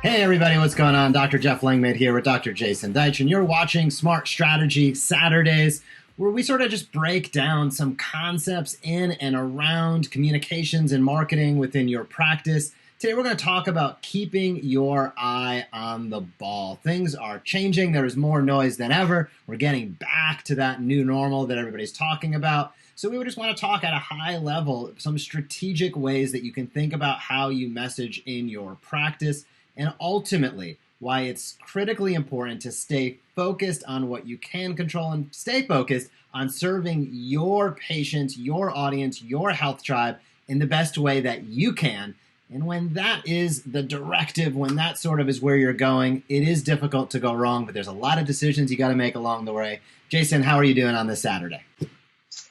Hey everybody, what's going on? Dr. Jeff Langmaid here with Dr. Jason Deitch, and you're watching Smart Strategy Saturdays, where we sort of just break down some concepts in and around communications and marketing within your practice. Today we're going to talk about keeping your eye on the ball. Things are changing. There is more noise than ever. We're getting back to that new normal that everybody's talking about. So we would just want to talk at a high level, some strategic ways that you can think about how you message in your practice, and ultimately why it's critically important to stay focused on what you can control and stay focused on serving your patients, your audience, your health tribe in the best way that you can. And when that is the directive, when that sort of is where you're going, it is difficult to go wrong, but there's a lot of decisions you got to make along the way. Jason, how are you doing on this Saturday?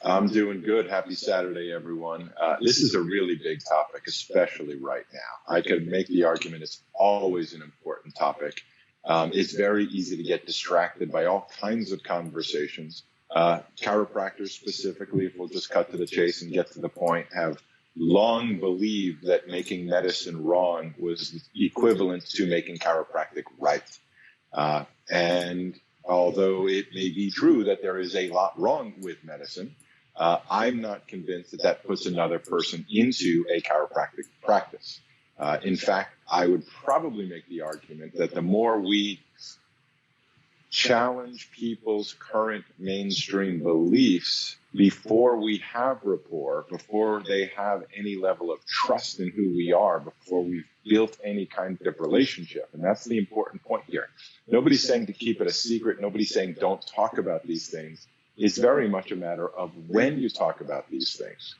I'm doing good. Happy Saturday, everyone. This is a really big topic, especially right now. I could make the argument it's always an important topic. It's very easy to get distracted by all kinds of conversations. Chiropractors specifically, if we'll just cut to the chase and get to the point, have long believed that making medicine wrong was equivalent to making chiropractic right. And although it may be true that there is a lot wrong with medicine, I'm not convinced that that puts another person into a chiropractic practice. In fact, I would probably make the argument that the more we challenge people's current mainstream beliefs before we have rapport, before they have any level of trust in who we are, before we've built any kind of relationship. And that's the important point here. Nobody's saying to keep it a secret. Nobody's saying don't talk about these things. It's very much a matter of when you talk about these things.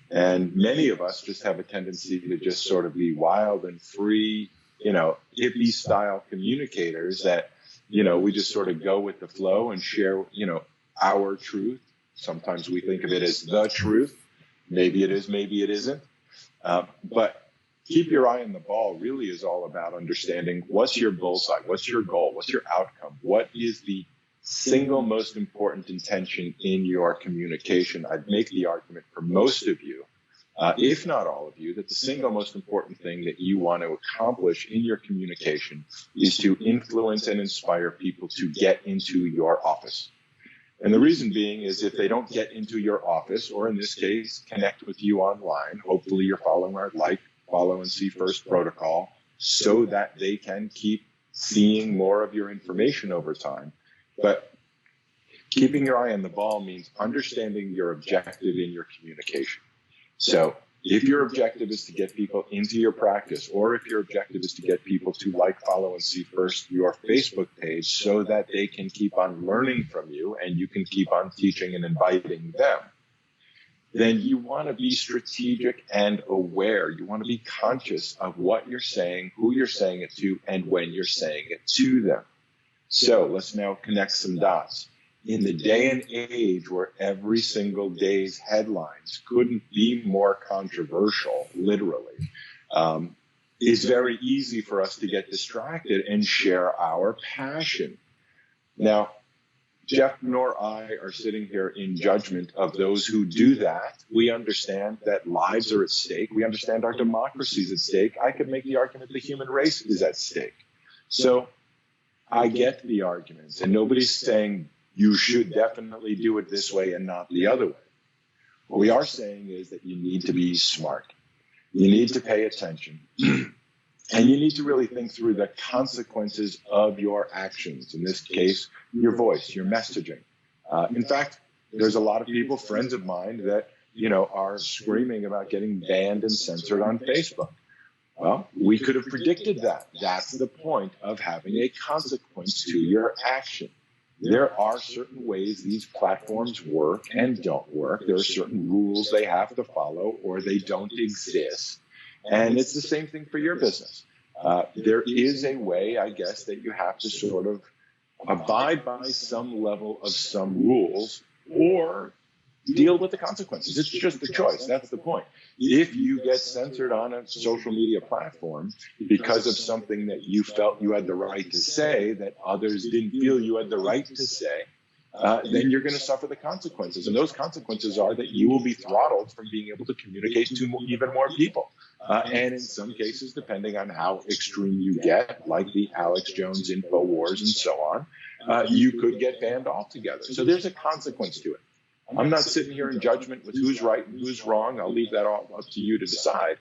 And many of us just have a tendency to just sort of be wild and free, hippie style communicators that, we just sort of go with the flow and share, our truth. Sometimes we think of it as the truth. Maybe it is, maybe it isn't. But keep your eye on the ball really is all about understanding what's your bullseye, what's your goal, what's your outcome, what is the single most important intention in your communication. I'd make the argument for most of you, if not all of you, that the single most important thing that you want to accomplish in your communication is to influence and inspire people to get into your office. And the reason being is if they don't get into your office, or in this case, connect with you online, hopefully you're following our follow and see first protocol so that they can keep seeing more of your information over time. But keeping your eye on the ball means understanding your objective in your communication. So if your objective is to get people into your practice, or if your objective is to get people to follow, and see first your Facebook page so that they can keep on learning from you and you can keep on teaching and inviting them, then you want to be strategic and aware. You want to be conscious of what you're saying, who you're saying it to, and when you're saying it to them. So let's now connect some dots. In the day and age where every single day's headlines couldn't be more controversial, literally, it's very easy for us to get distracted and share our passion. Now, Jeff nor I are sitting here in judgment of those who do that. We understand that lives are at stake. We understand our democracy is at stake. I could make the argument the human race is at stake. So I get the arguments, and nobody's saying you should definitely do it this way and not the other way. What we are saying is that you need to be smart. You need to pay attention. And you need to really think through the consequences of your actions. In this case, your voice, your messaging. In fact, there's a lot of people, friends of mine, that, are screaming about getting banned and censored on Facebook. Well, we could have predicted that. That's the point of having a consequence to your action. There are certain ways these platforms work and don't work. There are certain rules they have to follow or they don't exist. And it's the same thing for your business. There is a way, I guess, that you have to sort of abide by some level of some rules or deal with the consequences. It's just a choice. That's the point. If you get censored on a social media platform because of something that you felt you had the right to say that others didn't feel you had the right to say, then you're going to suffer the consequences. And those consequences are that you will be throttled from being able to communicate to even more people. And in some cases, depending on how extreme you get, like the Alex Jones InfoWars and so on, you could get banned altogether. So there's a consequence to it. I'm not sitting here in judgment with who's right and who's wrong. I'll leave that all up to you to decide.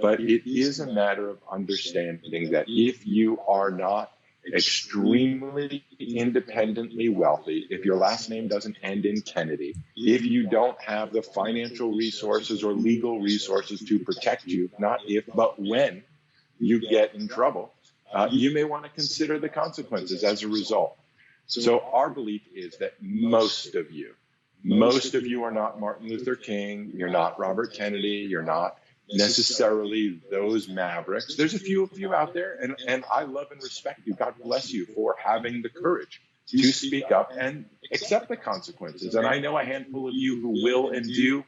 But it is a matter of understanding that if you are not extremely independently wealthy, if your last name doesn't end in Kennedy, if you don't have the financial resources or legal resources to protect you, not if, but when you get in trouble, you may want to consider the consequences as a result. So our belief is that most of you are not Martin Luther King, you're not Robert Kennedy, you're not necessarily those mavericks. There's a few of you out there, and I love and respect you. God bless you for having the courage to speak up and accept the consequences. And I know a handful of you who will and do.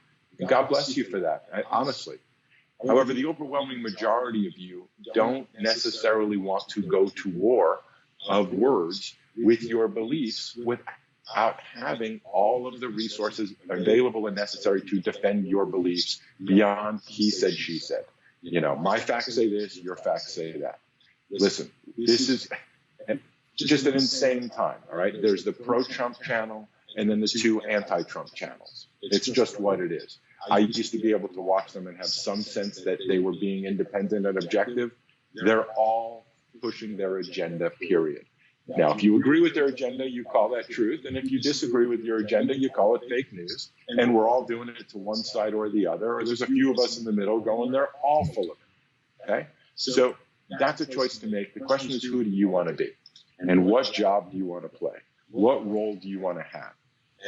God bless you for that, honestly. However, the overwhelming majority of you don't necessarily want to go to war of words with your beliefs without having all of the resources available and necessary to defend your beliefs beyond he said, she said. You know, my facts say this, your facts say that. Listen, this is just an insane time, all right? There's the pro-Trump channel and then the two anti-Trump channels. It's just what it is. I used to be able to watch them and have some sense that they were being independent and objective. They're all pushing their agenda, period. Now, if you agree with their agenda, you call that truth. And if you disagree with your agenda, you call it fake news. And we're all doing it to one side or the other. Or there's a few of us in the middle going, they're all full of it. Okay? So that's a choice to make. The question is, who do you want to be? And what job do you want to play? What role do you want to have?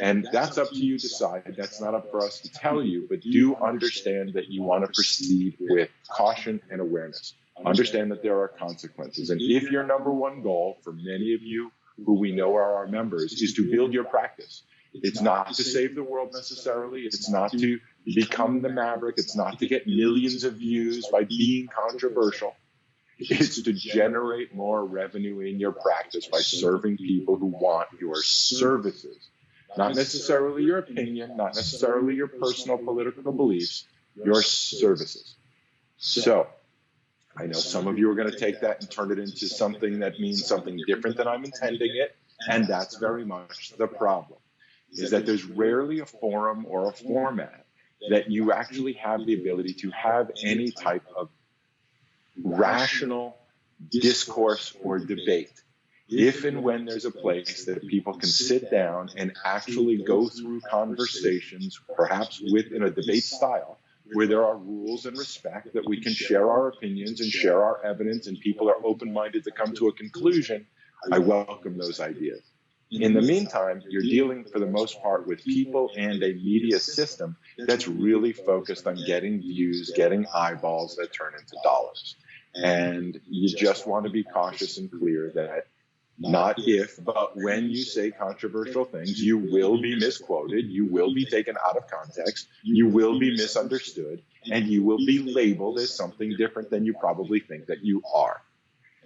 And that's up to you to decide. That's not up for us to tell you. But do understand that you want to proceed with caution and awareness. Understand that there are consequences. And if your number one goal for many of you who we know are our members is to build your practice, it's not to save the world necessarily. It's not to become the maverick. It's not to get millions of views by being controversial. It's to generate more revenue in your practice by serving people who want your services. Not necessarily your opinion, not necessarily your personal political beliefs, your services. So, I know some of you are going to take that and turn it into something that means something different than I'm intending it, and that's very much the problem, is that there's rarely a forum or a format that you actually have the ability to have any type of rational discourse or debate. If and when there's a place that people can sit down and actually go through conversations, perhaps within a debate style, where there are rules and respect, that we can share our opinions and share our evidence and people are open-minded to come to a conclusion, I welcome those ideas. In the meantime, you're dealing for the most part with people and a media system that's really focused on getting views, getting eyeballs that turn into dollars. And you just want to be cautious and clear that not if, but when you say controversial things, you will be misquoted, you will be taken out of context, you will be misunderstood, and you will be labeled as something different than you probably think that you are.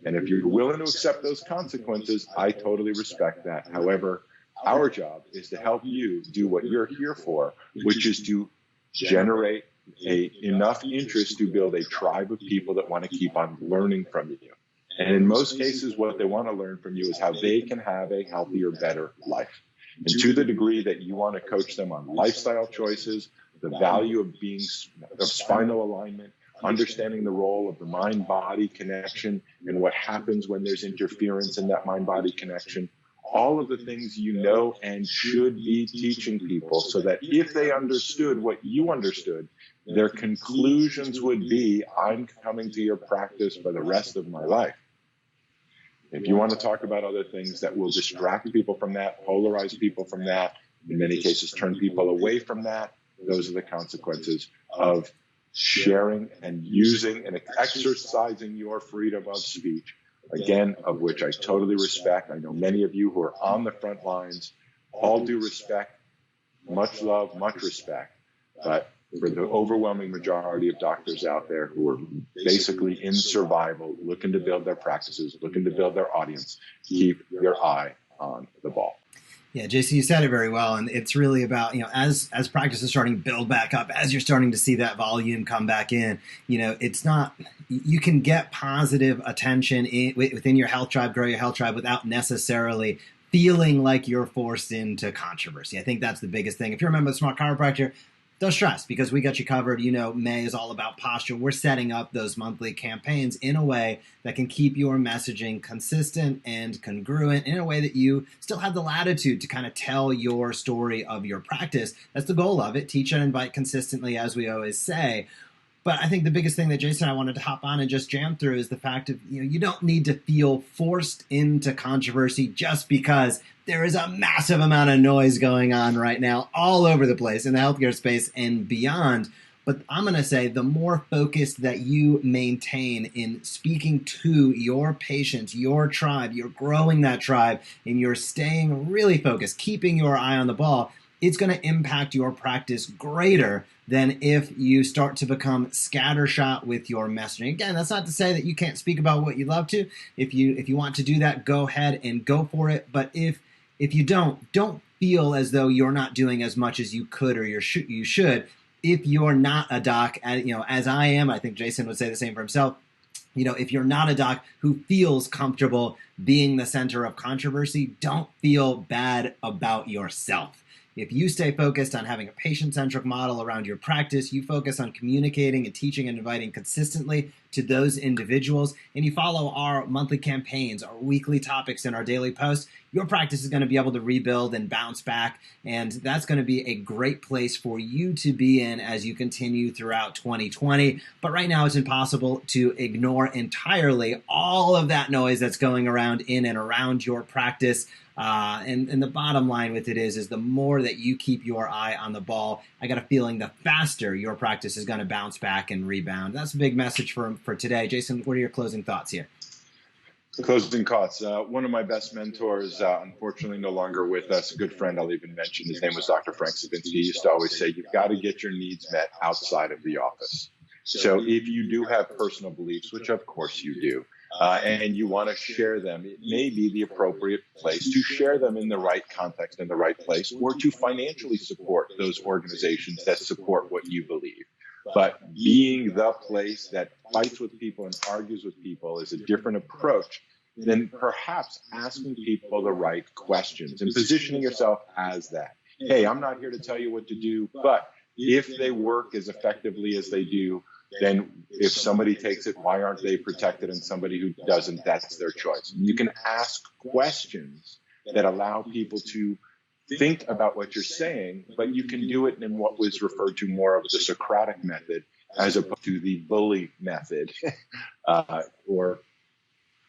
And if you're willing to accept those consequences, I totally respect that. However, our job is to help you do what you're here for, which is to generate enough interest to build a tribe of people that want to keep on learning from you. And in most cases, what they want to learn from you is how they can have a healthier, better life. And to the degree that you want to coach them on lifestyle choices, the value of spinal alignment, understanding the role of the mind-body connection and what happens when there's interference in that mind-body connection, all of the things you know and should be teaching people so that if they understood what you understood, their conclusions would be, I'm coming to your practice for the rest of my life. If you want to talk about other things that will distract people from that, polarize people from that, in many cases turn people away from that, those are the consequences of sharing and using and exercising your freedom of speech, again, of which I totally respect. I know many of you who are on the front lines, all due respect, much love, much respect, but for the overwhelming majority of doctors out there who are basically in survival, looking to build their practices, looking to build their audience, keep your eye on the ball. Yeah, Jason, you said it very well, and it's really about, as practice is starting to build back up, as you're starting to see that volume come back in, it's not, you can get positive attention within your health tribe, grow your health tribe without necessarily feeling like you're forced into controversy. I think that's the biggest thing. If you remember the Smart Chiropractor, don't stress, because we got you covered. May is all about posture. We're setting up those monthly campaigns in a way that can keep your messaging consistent and congruent, in a way that you still have the latitude to kind of tell your story of your practice. That's the goal of it. Teach and invite consistently, as we always say. But I think the biggest thing that Jason and I wanted to hop on and just jam through is the fact of, you don't need to feel forced into controversy just because there is a massive amount of noise going on right now all over the place in the healthcare space and beyond. But I'm going to say the more focused that you maintain in speaking to your patients, your tribe, you're growing that tribe, and you're staying really focused, keeping your eye on the ball, it's going to impact your practice greater than if you start to become scattershot with your messaging. Again, that's not to say that you can't speak about what you love to. If you want to do that, go ahead and go for it. But if you don't feel as though you're not doing as much as you could or you should. If you're not a doc, as I am, I think Jason would say the same for himself. If you're not a doc who feels comfortable being the center of controversy, don't feel bad about yourself. If you stay focused on having a patient-centric model around your practice, you focus on communicating and teaching and inviting consistently to those individuals, and you follow our monthly campaigns, our weekly topics, and our daily posts, your practice is going to be able to rebuild and bounce back, and that's going to be a great place for you to be in as you continue throughout 2020. But right now, it's impossible to ignore entirely all of that noise that's going around in and around your practice. And the bottom line with it is the more that you keep your eye on the ball, I got a feeling the faster your practice is going to bounce back and rebound. That's a big message for today. Jason, what are your closing thoughts here? Closing thoughts. One of my best mentors, unfortunately no longer with us, a good friend I'll even mention, his name was Dr. Frank Savinsky. He used to always say, you've got to get your needs met outside of the office. So if you do have personal beliefs, which of course you do, and you want to share them, it may be the appropriate place to share them in the right context, in the right place, or to financially support those organizations that support what you believe. But being the place that fights with people and argues with people is a different approach than perhaps asking people the right questions and positioning yourself as that. Hey, I'm not here to tell you what to do, but if they work as effectively as they do, then if somebody takes it, why aren't they protected? And somebody who doesn't, that's their choice. You can ask questions that allow people to think about what you're saying, but you can do it in what was referred to more of the Socratic method as opposed to the bully method, or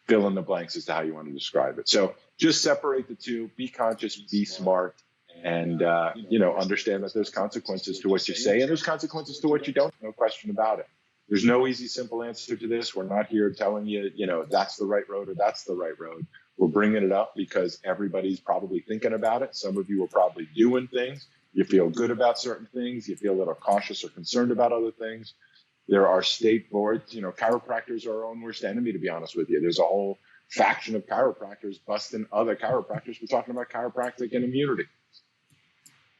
fill in the blanks as to how you want to describe it. So just separate the two, be conscious, be smart, and, understand that there's consequences to what you say and there's consequences to what you don't, no question about it. There's no easy, simple answer to this. We're not here telling you, that's the right road or that's the right road. We're bringing it up because everybody's probably thinking about it. Some of you are probably doing things. You feel good about certain things. You feel a little cautious or concerned about other things. There are state boards. Chiropractors are our own worst enemy, to be honest with you. There's a whole faction of chiropractors busting other chiropractors for talking about chiropractic and immunity.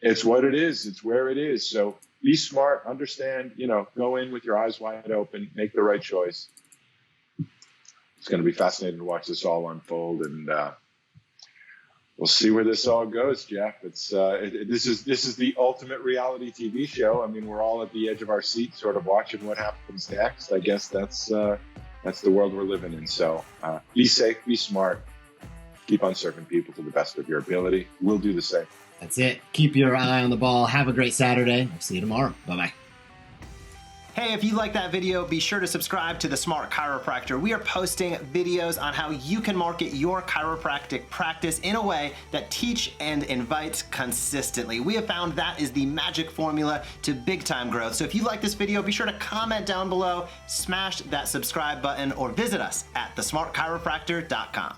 It's what it is. It's where it is. So be smart, understand, go in with your eyes wide open, make the right choice. It's going to be fascinating to watch this all unfold, and we'll see where this all goes, Jeff. This is the ultimate reality TV show. I mean, we're all at the edge of our seat, sort of watching what happens next. I guess that's the world we're living in. So be safe, be smart, keep on serving people to the best of your ability. We'll do the same. That's it. Keep your eye on the ball. Have a great Saturday. I'll see you tomorrow. Bye-bye. Hey, if you like that video, be sure to subscribe to the Smart Chiropractor. We are posting videos on how you can market your chiropractic practice in a way that teach and invites consistently. We have found that is the magic formula to big-time growth. So if you like this video, be sure to comment down below, smash that subscribe button, or visit us at thesmartchiropractor.com.